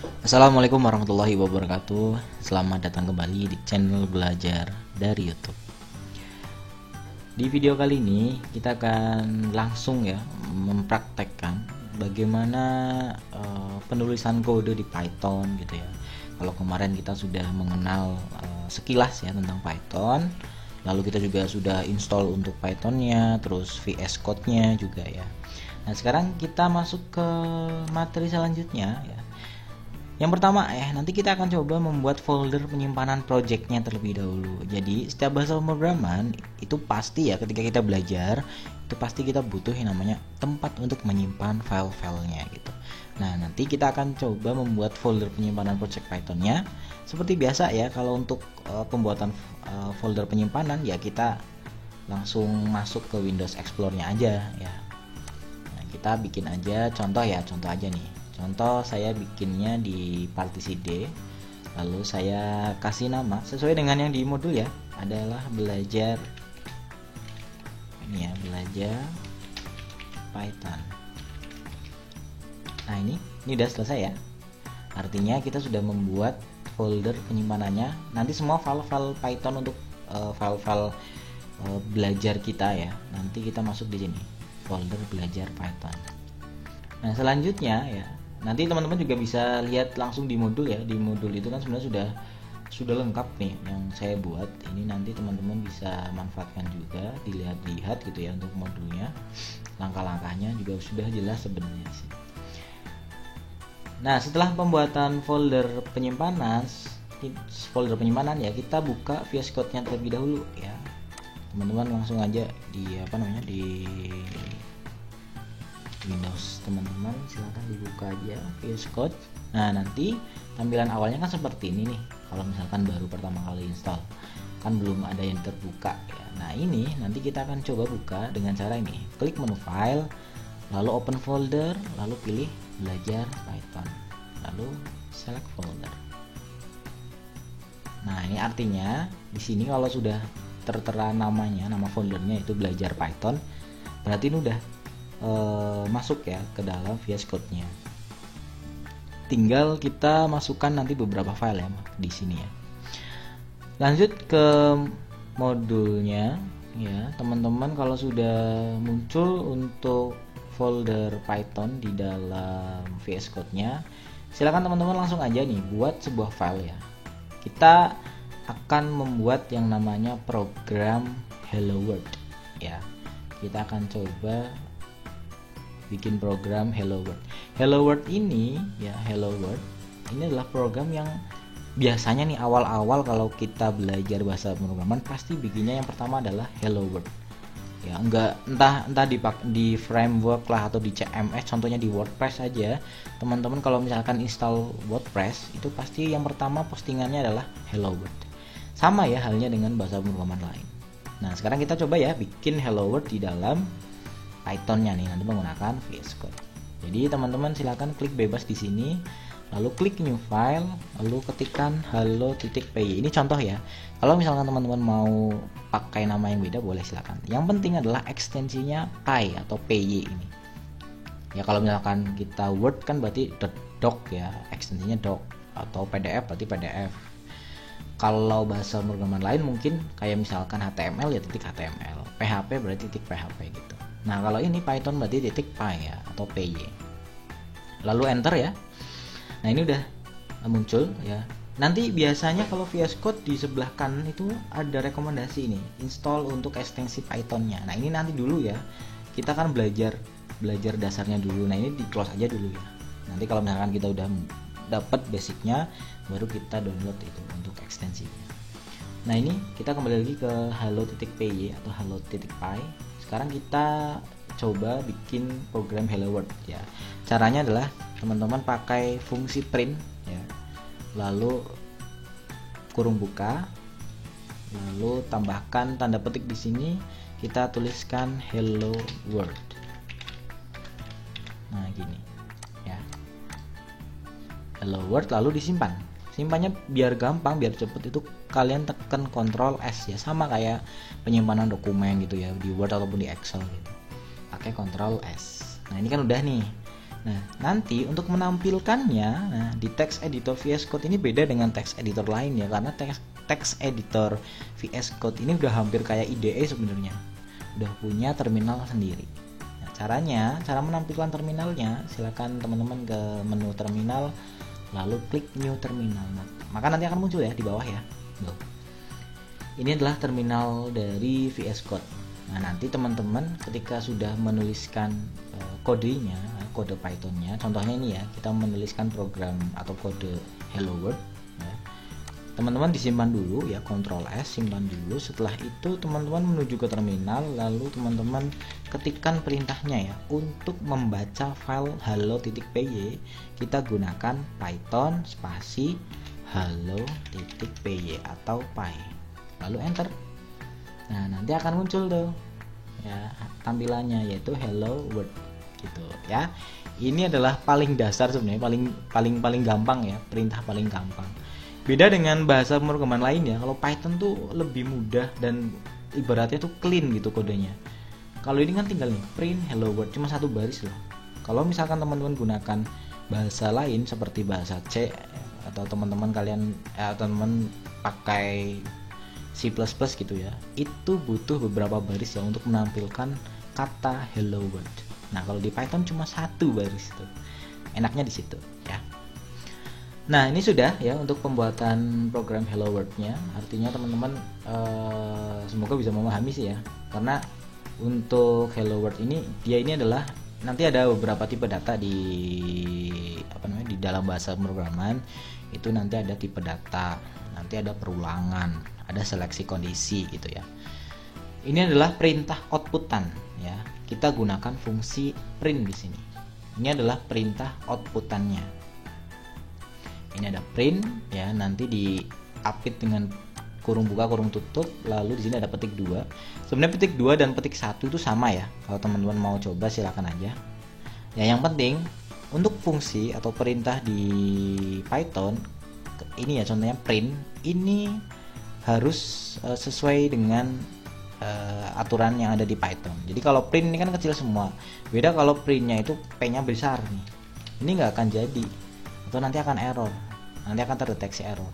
Assalamualaikum warahmatullahi wabarakatuh. Selamat datang kembali di channel belajar dari YouTube. Di video kali ini kita akan langsung ya mempraktekkan bagaimana penulisan kode di Python gitu ya. Kalau kemarin kita sudah mengenal sekilas ya tentang Python, lalu kita juga sudah install untuk Pythonnya, terus VS Code-nya juga ya. Nah sekarang kita masuk ke materi selanjutnya ya. Yang pertama nanti kita akan coba membuat folder penyimpanan projectnya terlebih dahulu. Jadi setiap bahasa pemrograman itu pasti ya ketika kita belajar itu pasti kita butuh yang namanya tempat untuk menyimpan file-filenya gitu. Nah nanti kita akan coba membuat folder penyimpanan project Pythonnya. Seperti biasa ya kalau untuk pembuatan folder penyimpanan ya kita langsung masuk ke Windows Explorer-nya aja ya. Nah, kita bikin aja contoh aja nih. Contoh saya bikinnya di partisi D, lalu saya kasih nama sesuai dengan yang di modul ya, adalah belajar ini ya, belajar Python. Nah ini udah selesai ya. Artinya kita sudah membuat folder penyimpanannya. Nanti semua file-file Python untuk file-file belajar kita ya. Nanti kita masuk di sini, folder belajar Python. Nah selanjutnya ya, nanti teman-teman juga bisa lihat langsung di modul ya. Di modul itu kan sebenarnya sudah lengkap nih yang saya buat. Ini nanti teman-teman bisa manfaatkan juga, dilihat-lihat gitu ya untuk modulnya. Langkah-langkahnya juga sudah jelas sebenarnya sih. Nah, setelah pembuatan folder penyimpanan ya, kita buka VS Code-nya terlebih dahulu ya. Teman-teman langsung aja di di Windows teman-teman, silahkan dibuka aja VS Code. Nah nanti tampilan awalnya kan seperti ini nih. Kalau misalkan baru pertama kali install kan belum ada yang terbuka ya. Nah ini nanti kita akan coba buka dengan cara ini, klik menu file, lalu open folder, lalu pilih belajar Python, lalu select folder. Nah ini artinya di sini kalau sudah tertera namanya, nama foldernya itu belajar Python, berarti ini udah masuk ya ke dalam VS Code-nya. Tinggal kita masukkan nanti beberapa file ya di sini ya. Lanjut ke modulnya ya, teman-teman kalau sudah muncul untuk folder Python di dalam VS Code-nya, silakan teman-teman langsung aja nih buat sebuah file ya. Kita akan membuat yang namanya program Hello World ya. Kita akan coba bikin program Hello World. Hello World ini ya, Hello World ini adalah program yang biasanya nih awal-awal kalau kita belajar bahasa pemrograman pasti bikinnya yang pertama adalah Hello World. Ya, entah di framework lah atau di CMS, contohnya di WordPress aja. Teman-teman kalau misalkan install WordPress itu pasti yang pertama postingannya adalah Hello World. Sama ya halnya dengan bahasa pemrograman lain. Nah, sekarang kita coba ya bikin Hello World di dalam Python-nya nih, nanti menggunakan VS Code. Jadi teman-teman silakan klik bebas di sini, lalu klik new file, lalu ketikkan hello.py. Ini contoh ya. Kalau misalkan teman-teman mau pakai nama yang beda boleh silakan. Yang penting adalah ekstensinya py atau py ini. Ya kalau misalkan kita Word kan berarti doc ya, ekstensinya doc, atau PDF berarti PDF. Kalau bahasa pemrograman lain mungkin kayak misalkan HTML ya titik HTML, PHP berarti titik PHP gitu. Nah kalau ini Python berarti titik py ya atau py. Lalu enter ya. Nah ini udah muncul ya. Nanti biasanya kalau VS Code di sebelah kanan itu ada rekomendasi ini, install untuk ekstensi Python-nya. Nah ini nanti dulu ya. Kita kan belajar dasarnya dulu. Nah ini di close aja dulu ya. Nanti kalau misalkan kita udah dapat basicnya, baru kita download itu untuk ekstensinya. Nah ini kita kembali lagi ke hello.py atau hello.py. Sekarang kita coba bikin program Hello World ya. Caranya adalah teman-teman pakai fungsi print ya. Lalu kurung buka, lalu tambahkan tanda petik di sini, kita tuliskan Hello World. Nah gini ya, Hello World, lalu disimpan. Simpannya biar gampang, biar cepet, itu kalian tekan Ctrl S ya, sama kayak penyimpanan dokumen gitu ya di Word ataupun di Excel gitu. Pakai Ctrl S. Nah ini kan udah nih. Nah, nanti untuk menampilkannya, nah di text editor VS Code ini beda dengan text editor lain ya, karena text editor VS Code ini udah hampir kayak IDE sebenarnya, udah punya terminal sendiri. Nah, cara menampilkan terminalnya, silakan teman-teman ke menu terminal, lalu klik new terminal. Nah, maka nanti akan muncul ya di bawah ya. Loh. Ini adalah terminal dari VS Code. Nah, nanti teman-teman ketika sudah menuliskan kodenya, kode Pythonnya, contohnya ini ya, kita menuliskan program atau kode hello world ya. Teman-teman disimpan dulu ya, Ctrl S, simpan dulu. Setelah itu teman-teman menuju ke terminal, lalu teman-teman ketikkan perintahnya ya. Untuk membaca file hello.py kita gunakan Python spasi hello.py atau py, lalu enter. Nah, nanti akan muncul tuh ya tampilannya, yaitu hello world gitu ya. Ini adalah paling dasar sebenarnya, paling gampang ya, perintah paling gampang. Beda dengan bahasa pemrograman lain ya. Kalau Python tuh lebih mudah dan ibaratnya tuh clean gitu kodenya. Kalau ini kan tinggal nih print hello world, cuma satu baris loh. Kalau misalkan teman-teman gunakan bahasa lain seperti bahasa C, atau teman-teman teman pakai C++ gitu ya, itu butuh beberapa baris ya untuk menampilkan kata hello world. Nah, kalau di Python cuma satu baris tuh. Enaknya di situ ya. Nah, ini sudah ya untuk pembuatan program hello world-nya. Artinya teman-teman semoga bisa memahami sih ya. Karena untuk hello world ini adalah nanti ada beberapa tipe data di di dalam bahasa pemrograman. Itu nanti ada tipe data, nanti ada perulangan, ada seleksi kondisi gitu ya. Ini adalah perintah outputan ya. Kita gunakan fungsi print di sini. Ini adalah perintah outputannya. Ini ada print ya, nanti diapit dengan kurung buka kurung tutup, lalu di sini ada petik 2. Sebenarnya petik 2 dan petik 1 itu sama ya. Kalau teman-teman mau coba silakan aja. Ya, yang penting untuk fungsi atau perintah di Python ini ya, contohnya print ini harus sesuai dengan aturan yang ada di Python. Jadi kalau print ini kan kecil semua. Beda kalau printnya itu P-nya besar nih. Ini nggak akan jadi, atau nanti akan error. Nanti akan terdeteksi error.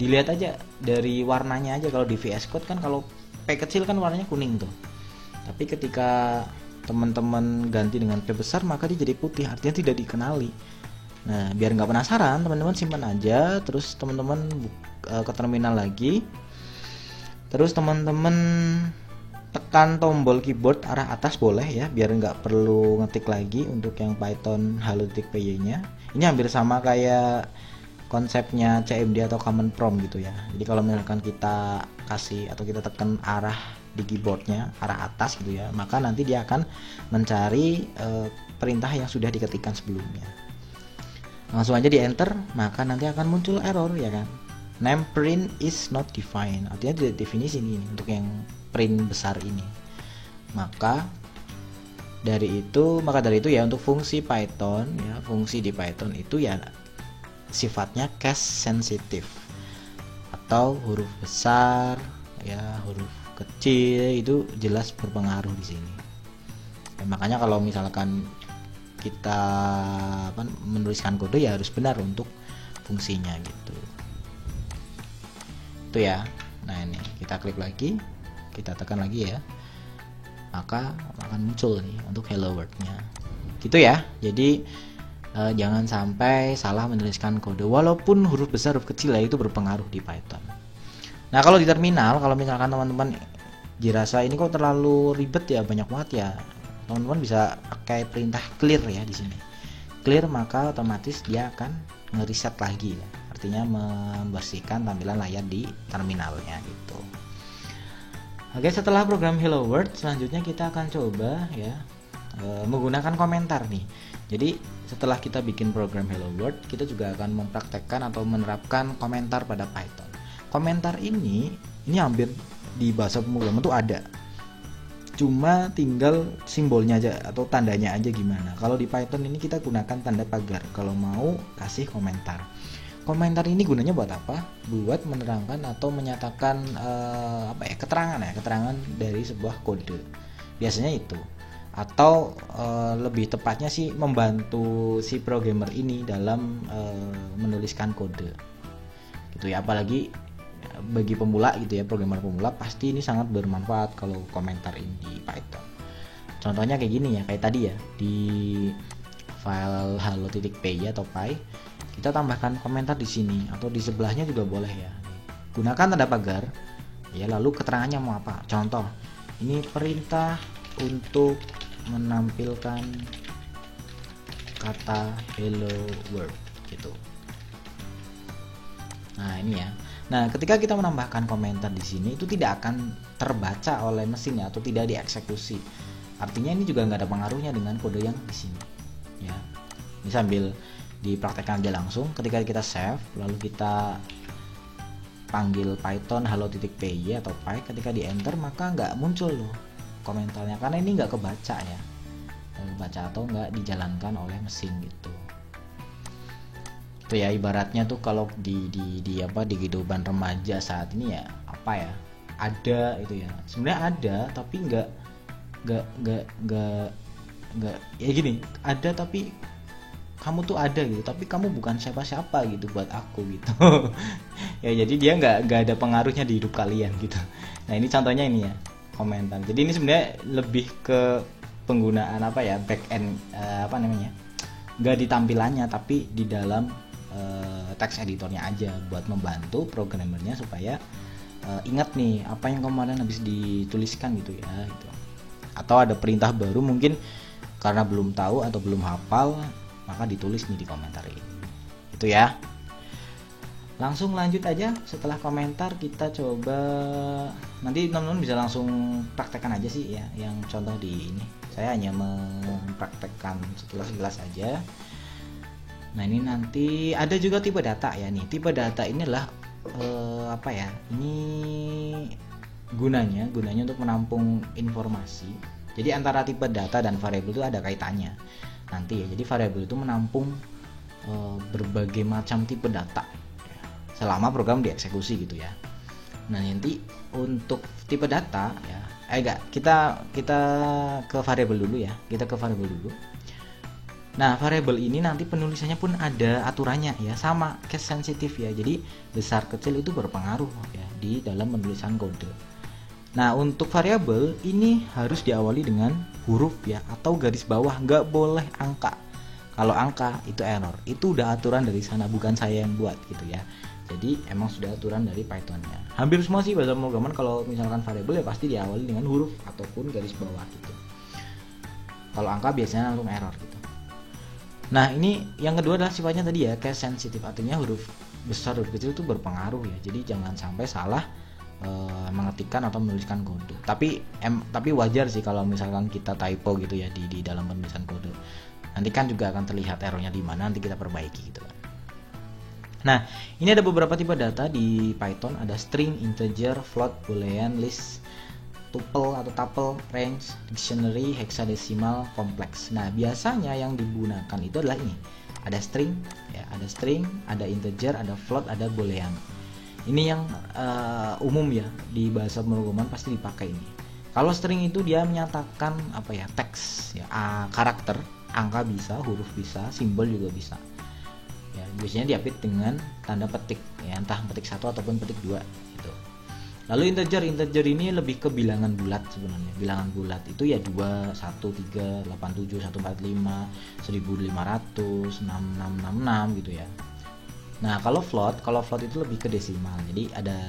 Dilihat aja dari warnanya aja. Kalau di VS Code kan kalau P kecil kan warnanya kuning tuh. Tapi ketika teman-teman ganti dengan P besar maka dia jadi putih, artinya tidak dikenali. Nah, biar nggak penasaran, teman-teman simpan aja, terus teman-teman ke terminal lagi. Terus teman-teman tekan tombol keyboard arah atas boleh ya, biar nggak perlu ngetik lagi untuk yang Python hello.py nya. Ini hampir sama kayak konsepnya CMD atau command prompt gitu ya. Jadi kalau misalkan kita kasih atau kita tekan arah di keyboardnya arah atas gitu ya, maka nanti dia akan mencari perintah yang sudah diketikkan sebelumnya. Langsung aja di enter, maka nanti akan muncul error ya kan. Name print is not defined, artinya tidak definisi ini untuk yang print besar ini. Maka dari itu ya untuk fungsi Python ya, fungsi di Python itu ya sifatnya case sensitive, atau huruf besar ya, huruf kecil itu jelas berpengaruh di sini. Ya, makanya kalau misalkan kita menuliskan kode ya harus benar untuk fungsinya gitu. Itu ya. Nah, ini kita klik lagi, kita tekan lagi ya, maka akan muncul nih untuk hello world-nya gitu ya. Jadi jangan sampai salah menuliskan kode, walaupun huruf besar huruf kecil ya itu berpengaruh di Python. Nah, kalau di terminal, kalau misalkan teman-teman dirasa ini kok terlalu ribet ya, banyak banget ya, teman-teman bisa pakai perintah clear ya di sini. Clear, maka otomatis dia akan nge-reset lagi ya. Artinya membersihkan tampilan layar di terminalnya gitu. Oke, setelah program hello world, selanjutnya kita akan coba ya menggunakan komentar nih. Jadi setelah kita bikin program hello world, kita juga akan mempraktekkan atau menerapkan komentar pada Python. Komentar ini hampir di bahasa pemrograman tuh ada, cuma tinggal simbolnya aja atau tandanya aja gimana. Kalau di Python ini kita gunakan tanda pagar kalau mau kasih komentar. Komentar ini gunanya buat apa? Buat menerangkan atau menyatakan keterangan dari sebuah kode. Biasanya itu. atau lebih tepatnya sih membantu si programmer ini dalam menuliskan kode gitu ya. Apalagi bagi pemula gitu ya, programmer pemula pasti ini sangat bermanfaat kalau komentar ini di Python. Contohnya kayak gini ya, kayak tadi ya di file hello.py atau py, kita tambahkan komentar di sini atau di sebelahnya juga boleh ya. Gunakan tanda pagar ya, lalu keterangannya mau apa. Contoh, ini perintah untuk menampilkan kata hello world gitu. Nah, ini ya. Nah, ketika kita menambahkan komentar di sini itu tidak akan terbaca oleh mesin ya, atau tidak dieksekusi. Artinya ini juga nggak ada pengaruhnya dengan kode yang di sini ya. Ini sambil dipraktekkan aja langsung. Ketika kita save lalu kita panggil Python hello.py atau py, ketika di enter maka nggak muncul loh komentarnya karena ini nggak kebaca ya, kebaca atau nggak dijalankan oleh mesin gitu. Itu ya ibaratnya tuh kalau di kehidupan remaja saat ini ya, apa ya, ada itu ya, sebenarnya ada tapi nggak ya gini, ada tapi kamu tuh ada gitu, tapi kamu bukan siapa-siapa gitu buat aku gitu. Ya jadi dia nggak ada pengaruhnya di hidup kalian gitu. Nah ini contohnya ini ya, komentar. Jadi ini sebenarnya lebih ke penggunaan apa ya, back end nggak di tampilannya tapi di dalam text editornya aja buat membantu programmernya supaya ingat nih apa yang kemarin habis dituliskan gitu ya gitu. Atau ada perintah baru mungkin karena belum tahu atau belum hafal maka ditulis nih di komentar ini. Itu ya. Langsung lanjut aja, setelah komentar kita coba, nanti teman-teman bisa langsung praktekkan aja sih ya yang contoh di ini. Saya hanya mempraktekkan sekilas aja. Nah ini nanti ada juga tipe data ya nih. Tipe data ini adalah ini gunanya untuk menampung informasi. Jadi antara tipe data dan variabel itu ada kaitannya nanti ya. Jadi variabel itu menampung berbagai macam tipe data selama program dieksekusi gitu ya. Nah nanti untuk tipe data ya, kita ke variabel dulu ya. Kita ke variabel dulu. Nah variabel ini nanti penulisannya pun ada aturannya ya, sama case sensitif ya. Jadi besar kecil itu berpengaruh ya di dalam penulisan kode. Nah untuk variabel ini harus diawali dengan huruf ya atau garis bawah, nggak boleh angka. Kalau angka itu error, itu udah aturan dari sana, bukan saya yang buat gitu ya. Jadi emang sudah aturan dari Pythonnya. Hampir semua sih bahasa pemrograman kalau misalkan variabel ya pasti diawali dengan huruf ataupun garis bawah gitu. Kalau angka biasanya langsung error gitu. Nah ini yang kedua adalah sifatnya tadi ya case sensitive, artinya huruf besar huruf kecil itu berpengaruh ya. Jadi jangan sampai salah mengetikkan atau menuliskan kode. Tapi wajar sih kalau misalkan kita typo gitu ya di dalam penulisan kode. Nanti kan juga akan terlihat errornya di mana, nanti kita perbaiki gitu kan. Nah, ini ada beberapa tipe data di Python, ada string, integer, float, boolean, list, tuple atau tuple, range, dictionary, hexadecimal, complex. Nah, biasanya yang digunakan itu adalah ini. Ada string, ada integer, ada float, ada boolean. Ini yang umum ya di bahasa pemrograman pasti dipakai ini. Kalau string itu dia menyatakan teks ya, karakter, angka bisa, huruf bisa, simbol juga bisa. Ya, biasanya diapit dengan tanda petik ya, entah petik 1 ataupun petik 2 gitu. Lalu integer ini lebih ke bilangan bulat sebenarnya. Bilangan bulat itu ya 2, 1, 3, 8, 7, 1, 4, 5, 1500, 6666 gitu ya. Nah, kalau float itu lebih ke desimal. Jadi ada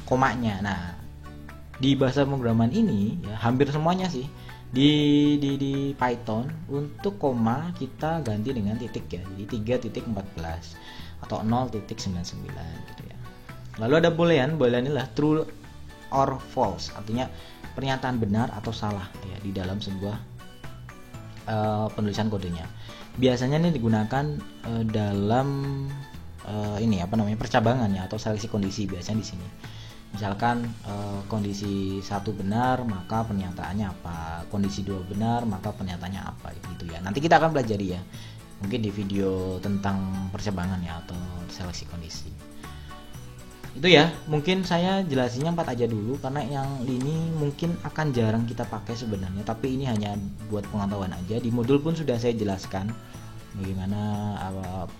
komanya. Nah, di bahasa pemrograman ini ya hampir semuanya sih di Python untuk koma kita ganti dengan titik ya. Jadi 3.14 atau 0.99 gitu ya. Lalu ada boolean ini adalah true or false, artinya pernyataan benar atau salah ya di dalam sebuah penulisan kodenya. Biasanya ini digunakan dalam percabangan ya atau seleksi kondisi biasanya di sini. Misalkan kondisi 1 benar maka pernyataannya apa, kondisi 2 benar maka pernyataannya apa gitu ya. Nanti kita akan pelajari ya mungkin di video tentang percabangan ya atau seleksi kondisi. itu ya, mungkin saya jelasinnya 4 aja dulu karena yang ini mungkin akan jarang kita pakai sebenarnya, tapi ini hanya buat pengetahuan aja. Di modul pun sudah saya jelaskan bagaimana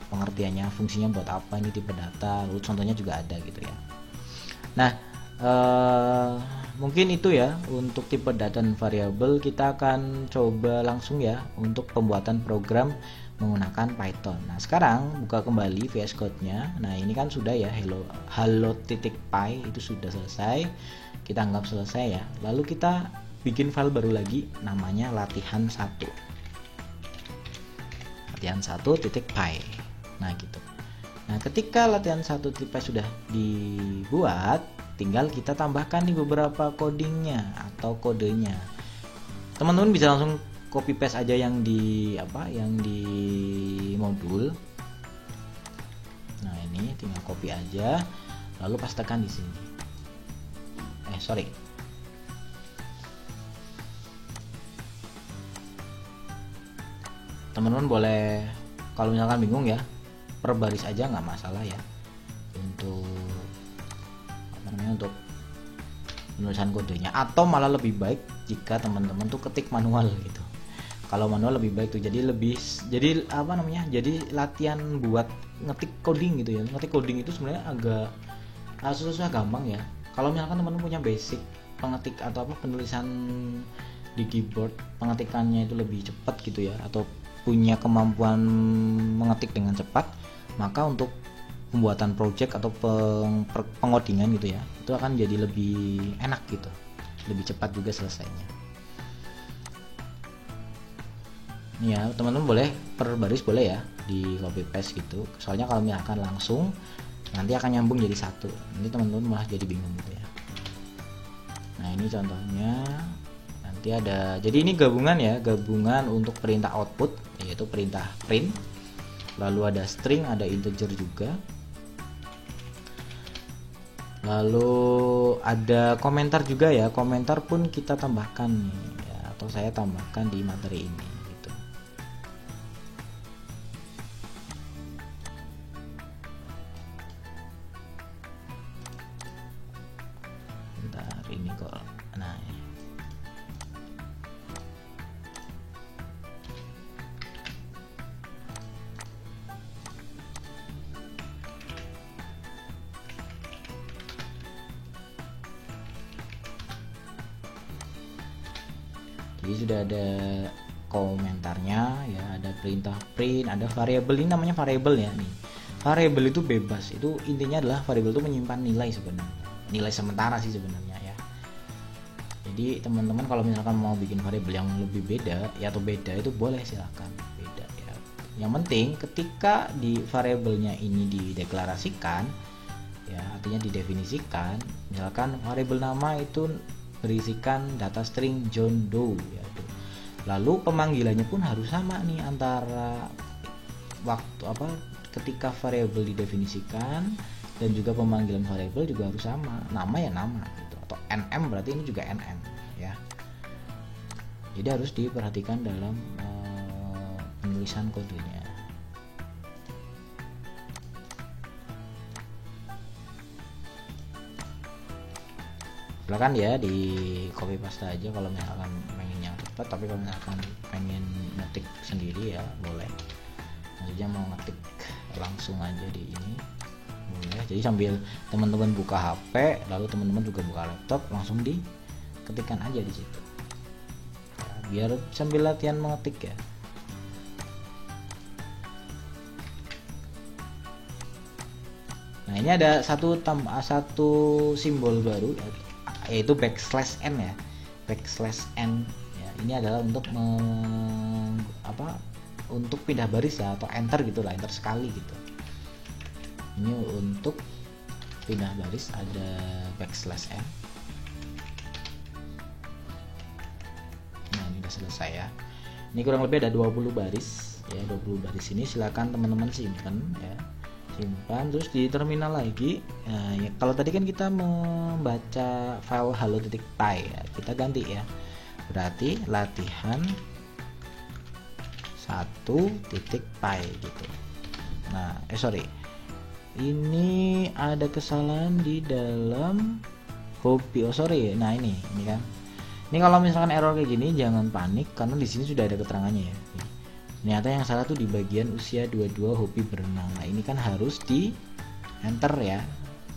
pengertiannya, fungsinya buat apa ini tipe data, lalu contohnya juga ada gitu ya. Nah, mungkin itu ya untuk tipe data dan variabel. Kita akan coba langsung ya untuk pembuatan program menggunakan Python. Nah, sekarang buka kembali VS Code-nya. Nah, ini kan sudah ya hello.py itu sudah selesai. Kita anggap selesai ya. Lalu kita bikin file baru lagi namanya latihan1. Latihan1.py. Nah, gitu. Nah, ketika latihan1.py sudah dibuat, tinggal kita tambahkan nih beberapa codingnya atau kodenya. Teman-teman bisa langsung copy paste aja yang di modul. Nah, ini tinggal copy aja lalu pastekan di sini. Teman-teman boleh kalau misalkan bingung ya per baris aja nggak masalah ya untuk penulisan kodenya, atau malah lebih baik jika teman-teman tuh ketik manual gitu. Kalau manual lebih baik tuh, jadi latihan buat ngetik coding gitu ya. Ngetik coding itu sebenarnya agak susah gampang ya. Kalau misalkan teman-teman punya basic pengetik atau penulisan di keyboard, pengetikannya itu lebih cepat gitu ya, atau punya kemampuan mengetik dengan cepat, maka untuk pembuatan project atau pengodingan gitu ya, itu akan jadi lebih enak gitu, lebih cepat juga selesainya. Ya, teman-teman boleh per baris boleh ya di copy paste gitu. Soalnya kalau misalkan langsung nanti akan nyambung jadi satu. Nanti teman-teman malah jadi bingung gitu ya. Nah, ini contohnya. Nanti ada, jadi ini gabungan untuk perintah output, yaitu perintah print. Lalu ada string, ada integer juga. Lalu ada komentar juga ya. Komentar pun kita tambahkan nih ya, atau saya tambahkan di materi ini. Jadi sudah ada komentarnya ya, ada perintah print, ada variabel. Ini namanya variabel ya nih. Variabel itu bebas, itu intinya adalah variabel itu menyimpan nilai sebenarnya, nilai sementara sih sebenarnya ya. Jadi teman-teman kalau misalkan mau bikin variabel yang lebih beda ya, atau beda, itu boleh, silahkan beda ya. Yang penting ketika di variabelnya ini dideklarasikan ya, artinya didefinisikan, misalkan variabel nama itu berisikan data string John Doe ya. Lalu pemanggilannya pun harus sama nih, antara waktu ketika variabel didefinisikan dan juga pemanggilan variabel juga harus sama. Nama ya nama gitu, atau nm berarti ini juga nm ya. Jadi harus diperhatikan dalam penulisan kodenya. Silakan ya di copy paste aja kalau misalkan pengen yang cepat, tapi kalau misalkan pengen ngetik sendiri ya boleh. Maksudnya mau ngetik langsung aja di ini boleh. Jadi sambil teman-teman buka HP, lalu teman-teman juga buka laptop, langsung diketikkan aja di situ ya, biar sambil latihan mengetik ya. Nah, ini ada satu simbol baru ya, yaitu backslash n ya. Backslash n ya, ini adalah untuk untuk pindah baris ya, atau enter gitulah, enter sekali gitu. Ini untuk pindah baris ada backslash n. Nah, ini udah selesai ya. Ini kurang lebih ada 20 baris ya. 20 baris ini silakan teman-teman simpan ya. Simpan terus di terminal lagi. Nah, ya, kalau tadi kan kita membaca file hello.py ya, kita ganti ya, berarti latihan 1.py gitu. Nah, ini ada kesalahan di dalam hobi. Oh sorry, nah ini kan. Ini kalau misalkan error kayak gini jangan panik karena di sini sudah ada keterangannya ya. Ternyata yang salah tuh di bagian usia 22 hobi berenang. Nah ini kan harus di enter ya.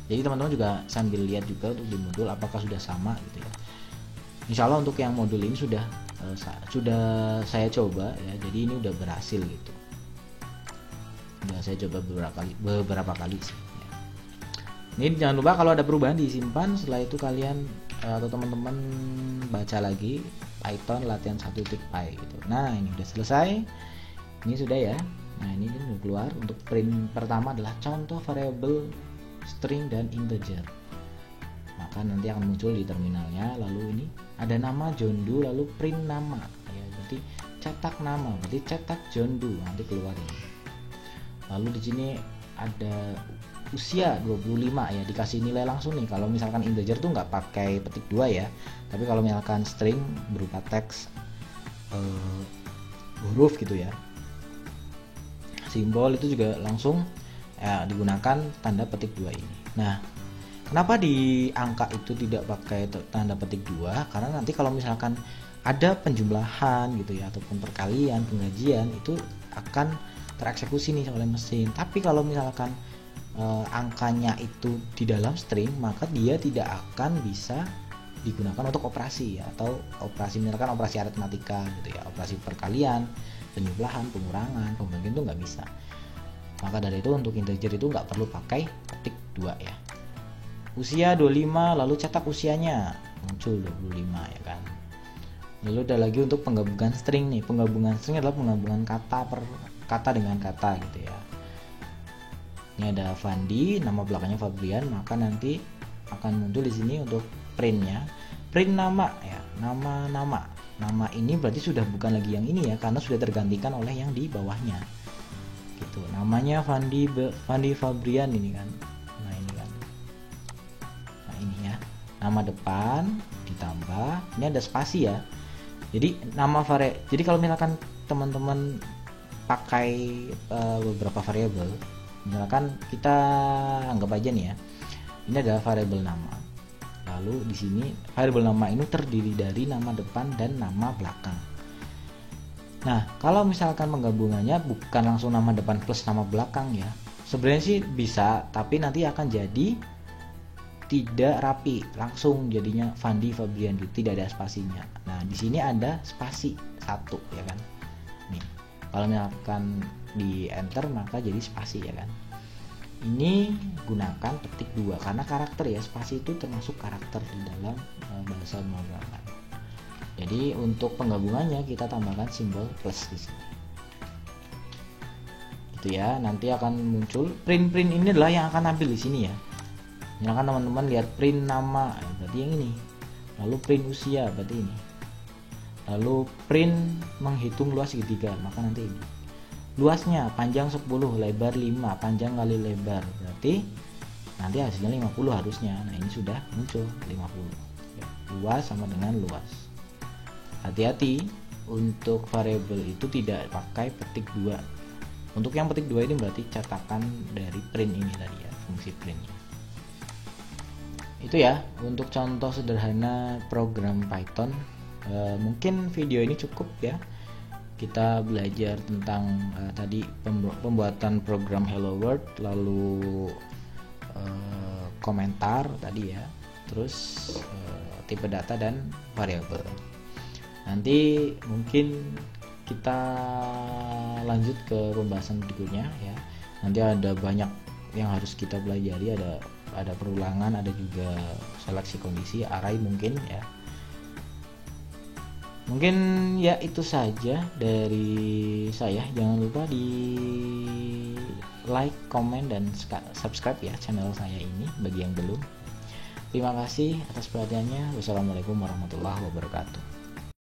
Jadi teman-teman juga sambil lihat juga untuk di modul apakah sudah sama gitu ya. Insya Allah untuk yang modul ini sudah saya coba ya. Jadi ini udah berhasil gitu. Udah saya coba beberapa kali sih. Ya. Ini jangan lupa kalau ada perubahan disimpan. Setelah itu kalian atau teman-teman baca lagi Python latihan 1.py gitu. Nah ini udah selesai. Ini sudah ya. Nah ini udah keluar. Untuk print pertama adalah contoh variabel string dan integer. Maka nanti akan muncul di terminalnya. Lalu ini ada nama John Doe, lalu print nama ya, berarti cetak nama, berarti cetak John Doe, nanti keluar ini. Lalu di sini ada usia 25 ya, dikasih nilai langsung nih. Kalau misalkan integer tuh nggak pakai petik 2 ya, tapi kalau misalkan string berupa teks huruf gitu ya, simbol itu juga langsung digunakan tanda petik 2 ini. Nah kenapa di angka itu tidak pakai tanda petik 2? Karena nanti kalau misalkan ada penjumlahan gitu ya, ataupun perkalian, penggajian, itu akan tereksekusi nih oleh mesin. Tapi kalau misalkan angkanya itu di dalam string, maka dia tidak akan bisa digunakan untuk operasi ya, atau operasi misalkan operasi aritmatika gitu ya, operasi perkalian, penjumlahan, pengurangan, pembagian itu nggak bisa. Maka dari itu untuk integer itu nggak perlu pakai petik 2 ya. Usia 25, lalu cetak usianya muncul 25 ya kan. Lalu ada lagi untuk penggabungan string nih. Penggabungan string adalah penggabungan kata per kata dengan kata gitu ya. Ini ada Fandi, nama belakangnya Fabrian, maka nanti akan muncul di sini untuk printnya. Print nama ya, nama ini berarti sudah bukan lagi yang ini ya, karena sudah tergantikan oleh yang di bawahnya. Gitu. Namanya Fandi Fabrian ini kan. Nah ini kan. Nah ini ya. Nama depan ditambah, ini ada spasi ya. Jadi jadi kalau misalkan teman-teman pakai beberapa variabel, misalkan kita anggap aja nih ya, ini adalah variabel nama. Lalu di sini variabel nama ini terdiri dari nama depan dan nama belakang. Nah, kalau misalkan penggabungannya bukan langsung nama depan plus nama belakang ya, sebenarnya sih bisa, tapi nanti akan jadi tidak rapi, langsung jadinya Fandi Fabrian, tidak ada spasinya. Nah, di sini ada spasi 1 ya kan. Nih. Kalau misalkan di enter maka jadi spasi ya kan. Ini gunakan petik 2 karena karakter ya, spasi itu termasuk karakter di dalam bahasa pemrograman. Jadi untuk penggabungannya kita tambahkan simbol plus di sini. Gitu ya, nanti akan muncul print ini adalah yang akan tampil di sini ya. Misalkan teman-teman lihat print nama berarti yang ini. Lalu print usia berarti ini. Lalu print menghitung luas segitiga, maka nanti ini. Luasnya panjang 10, lebar 5, panjang kali lebar. Berarti nanti hasilnya 50 harusnya. Nah, ini sudah muncul 50. Ya, luas sama dengan luas. Hati-hati untuk variabel itu tidak pakai petik 2. Untuk yang petik 2 ini berarti cetakan dari print ini tadi ya, fungsi printnya. Itu ya untuk contoh sederhana program Python. Mungkin video ini cukup ya, kita belajar tentang tadi pembuatan program Hello World, lalu komentar tadi ya, terus tipe data dan variabel. Nanti mungkin kita lanjut ke pembahasan berikutnya ya. Nanti ada banyak yang harus kita pelajari, ada perulangan, ada juga seleksi kondisi, array mungkin ya. Mungkin ya itu saja dari saya. Jangan lupa di like, komen, dan subscribe ya channel saya ini bagi yang belum. Terima kasih atas perhatiannya. Wassalamualaikum warahmatullahi wabarakatuh.